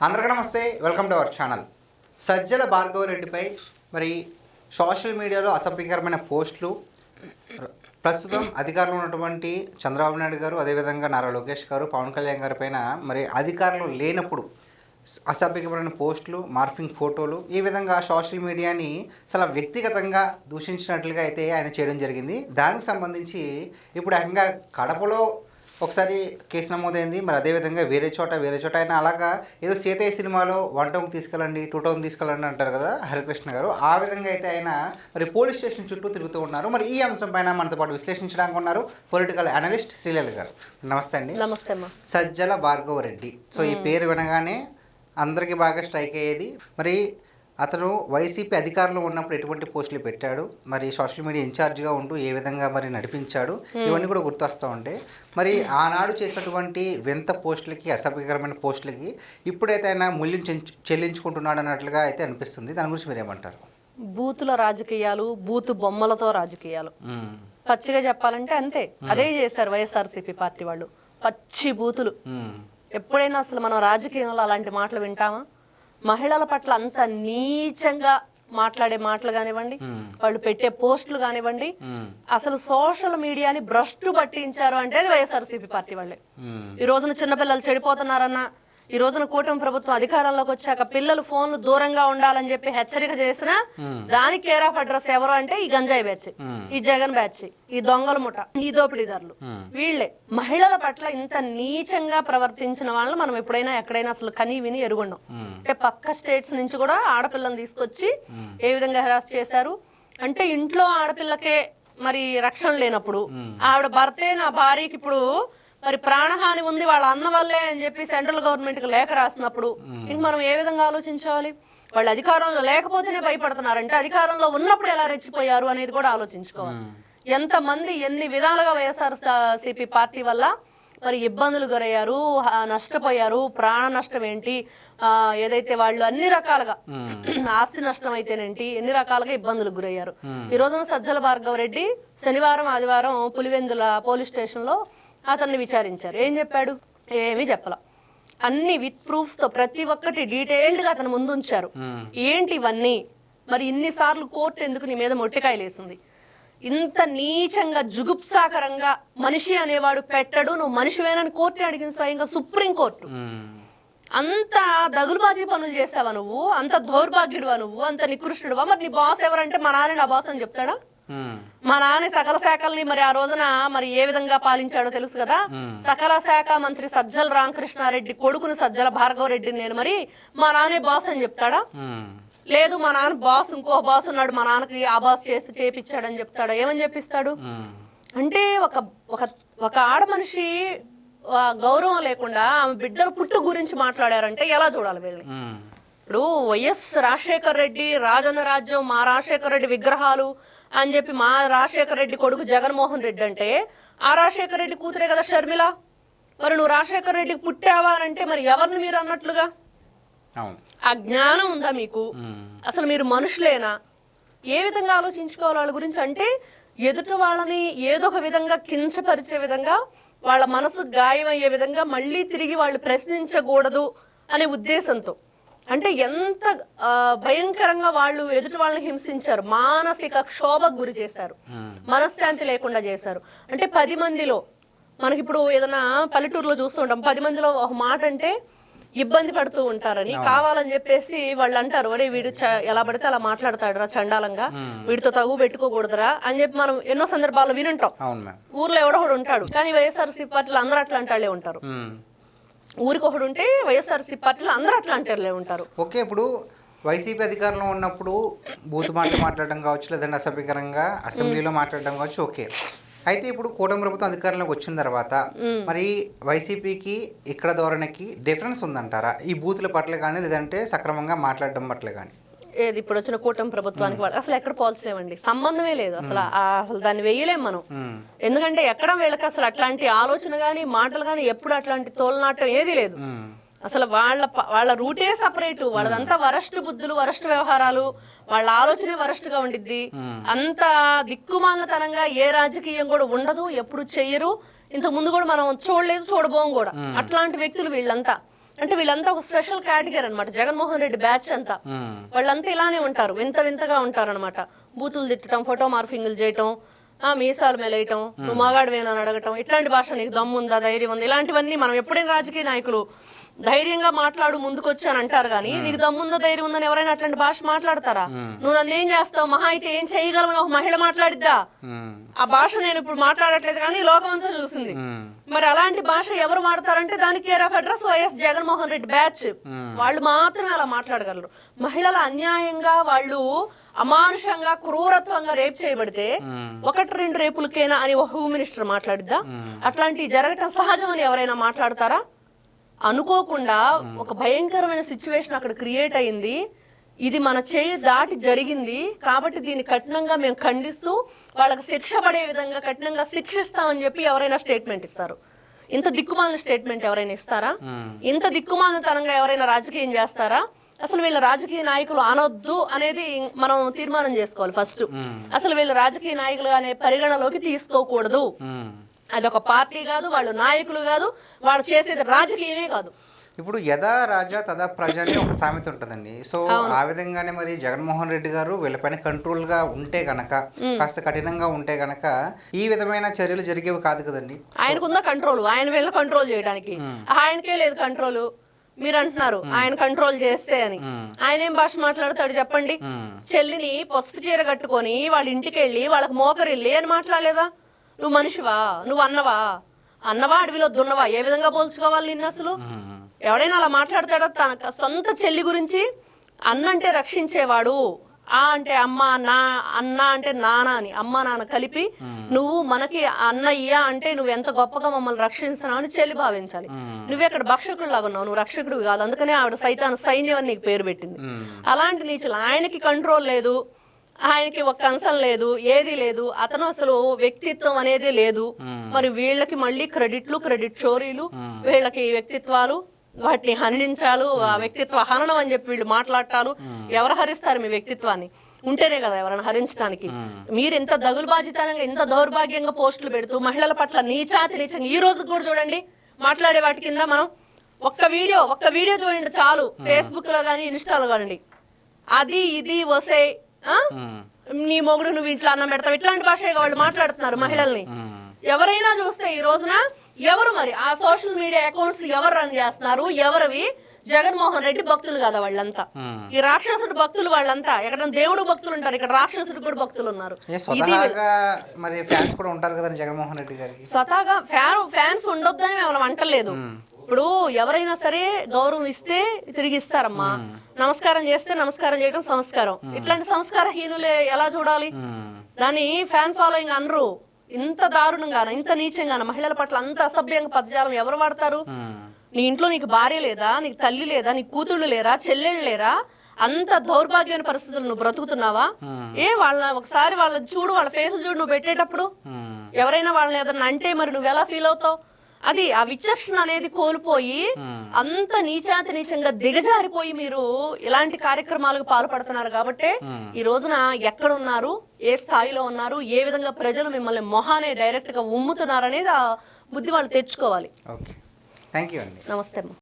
అందరికీ నమస్తే, welcome to our channel. Sajjala Bhargava రెడ్డిపై మరి సోషల్ మీడియాలో అసభ్యకరమైన పోస్టులు ప్రస్తుతం అధికారంలో ఉన్నటువంటి చంద్రబాబు నాయుడు గారు, అదేవిధంగా నారా లోకేష్ గారు, పవన్ కళ్యాణ్ గారి పైన మరి అధికారంలో లేనప్పుడు అసభ్యకరమైన పోస్టులు, మార్ఫింగ్ ఫోటోలు, ఈ విధంగా సోషల్ మీడియాని చాలా వ్యక్తిగతంగా దూషించినట్లుగా అయితే ఆయన చేయడం జరిగింది. దానికి సంబంధించి ఇప్పుడు ఏకంగా కడపలో ఒకసారి కేసు నమోదైంది. మరి అదేవిధంగా వేరే చోట ఆయన అలాగా ఏదో సీతయ్య సినిమాలో 1 టౌన్ తీసుకెళ్ళండి 2 టౌన్ తీసుకెళ్ళండి అంటారు కదా హరికృష్ణ గారు, ఆ విధంగా అయితే ఆయన మరి పోలీస్ స్టేషన్ చుట్టూ తిరుగుతూ ఉన్నారు. మరి ఈ అంశం పైన మనతో పాటు విశ్లేషించడానికి ఉన్నారు పొలిటికల్ అనలిస్ట్ శ్రీలలిత గారు. నమస్తే అండి. నమస్తే అమ్మా. సజ్జల భార్గవ రెడ్డి, సో ఈ పేరు వినగానే అందరికీ బాగా స్ట్రైక్ అయ్యేది. మరి అతను వైసీపీ అధికారంలో ఉన్నప్పుడు ఎటువంటి పోస్టులు పెట్టాడు, మరి సోషల్ మీడియా ఇన్ఛార్జ్గా ఉంటూ ఏ విధంగా మరి నడిపించాడు, ఇవన్నీ కూడా గుర్తొస్తూ ఉంటాయి. మరి ఆనాడు చేసినటువంటి వింత పోస్టులకి, అసభ్యకరమైన పోస్టులకి ఇప్పుడైతే ఆయన మూల్యం చెల్లించుకుంటున్నాడు అన్నట్లుగా అయితే అనిపిస్తుంది. దాని గురించి మీరు ఏమంటారు? బూతుల రాజకీయాలు, బూతు బొమ్మలతో రాజకీయాలు, పచ్చిగా చెప్పాలంటే అంతే. అదే చేశారు వైఎస్ఆర్సీపీ పార్టీ వాళ్ళు. పచ్చి బూతులు. ఎప్పుడైనా అసలు మనం రాజకీయంలో అలాంటి మాటలు వింటామా? మహిళల పట్ల అంత నీచంగా మాట్లాడే మాటలు కానివ్వండి, వాళ్ళు పెట్టే పోస్టులు కానివ్వండి, అసలు సోషల్ మీడియాని భ్రష్టు పట్టించారు అంటే అది వైఎస్ఆర్సీపీ పార్టీ వాళ్ళే. ఈ రోజున చిన్నపిల్లలు చెడిపోతున్నారన్న, ఈ రోజున కూటమి ప్రభుత్వం అధికారంలోకి వచ్చాక పిల్లలు ఫోన్లు దూరంగా ఉండాలని చెప్పి హెచ్చరిక చేసినా దానికి కేర్ ఆఫ్ అడ్రస్ ఎవరు అంటే ఈ గంజాయి బ్యాచ్, ఈ జగన్ బ్యాచ్, ఈ దొంగల ముఠ, ఈ దోపిడీదారులు, వీళ్లే. మహిళల పట్ల ఇంత నీచంగా ప్రవర్తించిన వాళ్ళని మనం ఎప్పుడైనా ఎక్కడైనా అసలు కనీ విని ఎరుగుండం. అంటే పక్క స్టేట్స్ నుంచి కూడా ఆడపిల్లని తీసుకొచ్చి ఏ విధంగా హెరాస్ చేశారు అంటే, ఇంట్లో ఆడపిల్లకే మరి రక్షణ లేనప్పుడు ఆవిడ భర్తే నా భార్యకి ఇప్పుడు మరి ప్రాణహాని ఉంది వాళ్ళ అన్న వల్లే అని చెప్పి సెంట్రల్ గవర్నమెంట్ కి లేఖ రాసినప్పుడు ఇంక మనం ఏ విధంగా ఆలోచించాలి? వాళ్ళు అధికారంలో లేకపోతేనే భయపడుతున్నారంటే అధికారంలో ఉన్నప్పుడు ఎలా రెచ్చిపోయారు అనేది కూడా ఆలోచించుకోవాలి. ఎంతమంది ఎన్ని విధాలుగా వైఎస్ఆర్సీపీ పార్టీ వల్ల మరి ఇబ్బందులు గురయ్యారు, నష్టపోయారు, ప్రాణ నష్టం ఏంటి, ఏదైతే వాళ్ళు అన్ని రకాలుగా ఆస్తి నష్టం అయితేనేంటి, ఎన్ని రకాలుగా ఇబ్బందులకు గురయ్యారు. ఈ రోజున సజ్జల భార్గవ రెడ్డి శనివారం ఆదివారం పులివెందుల పోలీస్ స్టేషన్ లో అతన్ని విచారించారు. ఏం చెప్పాడు? ఏమీ చెప్పాల. అన్ని విత్ ప్రూఫ్స్ తో ప్రతి ఒక్కటి డీటెయిల్డ్ గా అతను ముందు ఉంచారు. ఏంటి ఇవన్నీ? మరి ఇన్నిసార్లు కోర్టు ఎందుకు నీ మీద మొట్టికాయలు వేసింది? ఇంత నీచంగా జుగుప్సాకరంగా మనిషి అనేవాడు పెట్టడు, నువ్వు మనిషివేనని కోర్టు అడిగిన స్వయంగా సుప్రీంకోర్టు. అంత దగులుబాజీ పనులు చేసావా నువ్వు? అంత దౌర్భాగ్యుడువా నువ్వు? అంత నికృష్టుడువా? మరి నీ బాస్ ఎవరంటే మా నాన్న నా బాస్ అని చెప్తాడా? మా నాన్న సకల శాఖల్ని మరి ఆ రోజున మరి ఏ విధంగా పాలించాడో తెలుసు కదా. సకల శాఖ మంత్రి సజ్జల రామకృష్ణారెడ్డి కొడుకుని సజ్జల భార్గవ రెడ్డిని నేను మరి మా నాన్నే బాస్ అని చెప్తాడా? లేదు మా నాన్న బాస్, ఇంకో బాస్ ఉన్నాడు, మా నాన్నకి ఆ బాస్ చేపించాడని చెప్తాడా? ఏమని చెప్పిస్తాడు? అంటే ఒక ఆడ మనిషి గౌరవం లేకుండా ఆమె బిడ్డల పుట్టు గురించి మాట్లాడారంటే ఎలా చూడాలి వీళ్ళని? ఇప్పుడు వైఎస్ రాజశేఖర రెడ్డి రాజన్న రాజ్యం, మా రాజశేఖర రెడ్డి విగ్రహాలు అని చెప్పి మా రాజశేఖర రెడ్డి కొడుకు జగన్మోహన్ రెడ్డి అంటే ఆ రాజశేఖర రెడ్డి కూతురే కదా షర్మిల. మరి నువ్వు రాజశేఖర రెడ్డికి పుట్టావా అంటే మరి ఎవరిని మీరు అన్నట్లుగా? ఆ జ్ఞానం ఉందా మీకు? అసలు మీరు మనుషులేనా? ఏ విధంగా ఆలోచించుకోవాలి వాళ్ళ గురించి? అంటే ఎదుటి వాళ్ళని ఏదో ఒక విధంగా కించపరిచే విధంగా, వాళ్ళ మనసు గాయమయ్యే విధంగా మళ్ళీ తిరిగి వాళ్ళు ప్రశ్నించకూడదు అనే ఉద్దేశంతో, అంటే ఎంత భయంకరంగా వాళ్ళు ఎదుటి వాళ్ళని హింసించారు, మానసిక క్షోభకు గురి చేశారు, మనశ్శాంతి లేకుండా చేశారు. అంటే 10 మందిలో మనకిప్పుడు ఏదైనా పల్లెటూరులో చూస్తూ ఉంటాం, 10 మందిలో ఒక మాట అంటే ఇబ్బంది పడుతూ ఉంటారని కావాలని చెప్పేసి వాళ్ళు అంటారు, అరే వీడు ఎలా పడితే అలా మాట్లాడతాడురా చండాలంగా, వీడితో తగు పెట్టుకోకూడదురా అని చెప్పి మనం ఎన్నో సందర్భాల్లో వినుంటాం. ఊర్లో ఎవడొకడు ఉంటాడు, కానీ వైఎస్ఆర్సీపీ పార్టీలో అందరూ అట్లాంటి వాళ్ళే ఉంటారు. ఊరికి ఒకడు ఉంటే వైఎస్ఆర్సీపీ పార్టీలో అందరూ అట్లాంటి వాళ్ళే ఉంటారు. ఓకే, ఇప్పుడు వైసీపీ అధికారంలో ఉన్నప్పుడు బూత్ మాటలు మాట్లాడడం కావచ్చు, లేదంటే అసభ్యకరంగా అసెంబ్లీలో మాట్లాడడం కావచ్చు, ఓకే. అయితే ఇప్పుడు కూటమి ప్రభుత్వం అధికారంలోకి వచ్చిన తర్వాత మరి వైసీపీకి ఇక్కడ ధోరణికి డిఫరెన్స్ ఉందంటారా? ఈ బూతుల పట్ల కానీ, లేదంటే సక్రమంగా మాట్లాడడం పట్ల కానీ? ఏది ఇప్పుడు వచ్చిన కూటమి ప్రభుత్వానికి అసలు ఎక్కడ పోల్చలేమండి, సంబంధమే లేదు అసలు దాన్ని వేయలేం మనం. ఎందుకంటే ఎక్కడ వీళ్ళకి అసలు అట్లాంటి ఆలోచన గానీ మాటలు గానీ ఎప్పుడు అట్లాంటి తోలనాటం ఏది లేదు. అసలు వాళ్ళ రూటే సపరేటు, వాళ్ళదంతా వరస్ట్ బుద్ధులు, వరస్ట్ వ్యవహారాలు, వాళ్ళ ఆలోచనే వరస్ట్ గా ఉండిద్ది. అంత దిక్కుమాలతనంగా ఏ రాజకీయం కూడా ఉండదు, ఎప్పుడు చెయ్యరు. ఇంతకు ముందు కూడా మనం చూడలేదు, చూడబోం కూడా. అట్లాంటి వ్యక్తులు వీళ్ళంతా. అంటే వీళ్ళంతా ఒక స్పెషల్ కేటగిరీ అనమాట. జగన్మోహన్ రెడ్డి బ్యాచ్ అంతా వాళ్ళంతా ఇలానే ఉంటారు, వింత వింతగా ఉంటారు అనమాట. బూతులు తిట్టడం, ఫోటో మార్ఫింగ్లు చేయటం, మీసాలు మెలేయటం, నువ్వు మగాడివేనా అని అడగటం, ఇట్లాంటి భాష, నీకు దమ్ముందా, ధైర్యం ఉంది, ఇలాంటివన్నీ మనం ఎప్పుడైనా రాజకీయ నాయకులు ధైర్యంగా మాట్లాడు ముందుకు వచ్చాను అంటారు కానీ నీకు దమ్ముందో ధైర్యం ఉందని ఎవరైనా అట్లాంటి భాష మాట్లాడతారా? నువ్వు నన్ను ఏం చేస్తావు, మహా అయితే ఏం చేయగలవని ఒక మహిళ మాట్లాడిద్దా? ఆ భాష నేను ఇప్పుడు మాట్లాడట్లేదు కానీ లోకం అంతా చూసింది. మరి అలాంటి భాష ఎవరు మాట్లాడతారంటే దానికి care of address YS Jaganmohan Reddy batch. వాళ్ళు మాత్రమే అలా మాట్లాడగలరు. మహిళలు అన్యాయంగా, వాళ్ళు అమానుషంగా, క్రూరత్వంగా రేప్ చేయబడితే 1-2 రేపులకేనా అని ఒక హోమ్ మినిస్టర్ మాట్లాడిద్దా? అట్లాంటివి జరగటం సహజం అని ఎవరైనా మాట్లాడతారా? అనుకోకుండా ఒక భయంకరమైన సిచ్యువేషన్ అక్కడ క్రియేట్ అయింది. ఇది మన చేయి దాటి జరిగింది కాబట్టి దీన్ని కఠినంగా మేము ఖండిస్తూ వాళ్ళకి శిక్ష పడే విధంగా కఠినంగా శిక్షిస్తామని చెప్పి ఎవరైనా స్టేట్మెంట్ ఇస్తారు. ఇంత దిక్కుమాలిన స్టేట్మెంట్ ఎవరైనా ఇస్తారా? ఇంత దిక్కుమాలిన తరంగా ఎవరైనా రాజకీయం చేస్తారా? అసలు వీళ్ళ రాజకీయ నాయకులు అనొద్దు అనేది మనం తీర్మానం చేసుకోవాలి ఫస్ట్. అసలు వీళ్ళ రాజకీయ నాయకులుగానే పరిగణలోకి తీసుకోకూడదు. అదొక పార్టీ కాదు, వాళ్ళు నాయకులు కాదు, వాళ్ళు చేసేది రాజకీయమే కాదు. ఇప్పుడు యథా రాజా తదా ప్రజ అని ఒక సామెత ఉంటుందండి. సో ఆ విధంగానే మరి జగన్మోహన్ రెడ్డి గారు వీళ్ళపైన కంట్రోల్గా ఉంటే గనక, కాస్త కఠినంగా ఉంటే గనక ఈ విధమైన చర్యలు జరిగేవి కాదు కదండి. ఆయనకున్న కంట్రోల్, ఆయన వీళ్ళ కంట్రోల్ చేయడానికి ఆయనకే లేదు కంట్రోల్. మీరు అంటున్నారు ఆయన కంట్రోల్ చేస్తే అని. ఆయన ఏం భాష మాట్లాడతాడు చెప్పండి? చెల్లిని పసుపు చీర కట్టుకొని వాళ్ళ ఇంటికి వెళ్ళి వాళ్ళకి మోకరిల్లి అని మాట్లాడలేదా? నువ్వు మనిషివా, నువ్వు అన్నవా అడవిలో దున్నవా, ఏ విధంగా పోల్చుకోవాలి నిన్ను? అసలు ఎవడైనా అలా మాట్లాడతాడా? తన సొంత చెల్లి గురించి అన్న అంటే రక్షించేవాడు, ఆ అంటే అమ్మ, అన్న అంటే నాన్న అని, అమ్మ నాన్న కలిపి నువ్వు మనకి అన్నయ్య అంటే నువ్వు ఎంత గొప్పగా మమ్మల్ని రక్షిస్తున్నావు అని చెల్లి భావించాలి. నువ్వెక్కడ భక్షకుడు లాగా ఉన్నావు, నువ్వు రక్షకుడు కాదు. అందుకనే ఆవిడ సైన్యం అని నీకు పేరు పెట్టింది. అలాంటి నీచులు. ఆయనకి కంట్రోల్ లేదు, ఆయనకి ఒక కన్సర్న్ లేదు, ఏది లేదు. అతను అసలు వ్యక్తిత్వం అనేది లేదు. మరి వీళ్ళకి మళ్ళీ క్రెడిట్ చోరీలు, వీళ్ళకి వ్యక్తిత్వాలు, వాటిని హరించాలు, ఆ వ్యక్తిత్వ హననం అని చెప్పి వీళ్ళు మాట్లాడటాలు. ఎవరు హరిస్తారు మీ వ్యక్తిత్వాన్ని? ఉంటేనే కదా ఎవరైనా హరించడానికి. మీరు ఎంత దగులుబాజితనంగా, ఎంత దౌర్భాగ్యంగా పోస్టులు పెడుతూ మహిళల పట్ల నీచంగా ఈ రోజు కూడా చూడండి మాట్లాడే వాటి కింద మనం ఒక్క వీడియో చూడండి చాలు, ఫేస్బుక్ లో కానీ ఇన్స్టాలో కానీ, అది ఇది వసే నీ మొగుడు నువ్వు ఇంట్లో అన్నం పెడతావు, ఇట్లాంటి భాష వాళ్ళు మాట్లాడుతున్నారు మహిళల్ని. ఎవరైనా చూస్తే ఈ రోజున ఎవరు మరి ఆ సోషల్ మీడియా అకౌంట్స్ ఎవరు రన్ చేస్తున్నారు? ఎవరివి? జగన్మోహన్ రెడ్డి భక్తులు కదా వాళ్ళంతా. ఈ రాక్షసుడు భక్తులు వాళ్ళంతా. ఎక్కడ దేవుడు భక్తులు ఉంటారు, ఇక్కడ రాక్షసుడు కూడా భక్తులు ఉన్నారు. స్వతహాగా ఫ్యాన్స్ ఉండొద్దని మేము అంటలేదు. ఇప్పుడు ఎవరైనా సరే గౌరవం ఇస్తే తిరిగి ఇస్తారమ్మా. నమస్కారం చేస్తే నమస్కారం చేయడం సంస్కారం. ఇట్లాంటి సంస్కారహీనులే ఎలా చూడాలి? దాన్ని ఫ్యాన్ ఫాలోయింగ్ అనరు. ఇంత దారుణంగాన, ఇంత నీచంగాన, మహిళల పట్ల అంత అసభ్యంగా పదజాలం ఎవరు వాడతారు? నీ ఇంట్లో నీకు భార్య లేదా, నీకు తల్లి లేదా, నీకు కూతుళ్ళు లేరా, చెల్లెళ్ళు లేరా? అంత దౌర్భాగ్యమైన పరిస్థితులు నువ్వు బ్రతుకుతున్నావా? ఒకసారి వాళ్ళని చూడు, వాళ్ళ ఫేసులు చూడు నువ్వు పెట్టేటప్పుడు. ఎవరైనా వాళ్ళని ఏదన్నా అంటే మరి నువ్వు ఎలా ఫీల్ అవుతావు? అది ఆ విచక్షణ అనేది కోల్పోయి అంత నీచంగా దిగజారిపోయి మీరు ఇలాంటి కార్యక్రమాలకు పాల్పడుతున్నారు. కాబట్టి ఈ రోజున ఎక్కడ ఉన్నారు, ఏ స్థాయిలో ఉన్నారు, ఏ విధంగా ప్రజలు మిమ్మల్ని మొహానే డైరెక్ట్ గా ఉమ్ముతున్నారు అనేది ఆ బుద్ధి వాళ్ళు తెచ్చుకోవాలి. థ్యాంక్ యూ అండి. నమస్తే అమ్మా.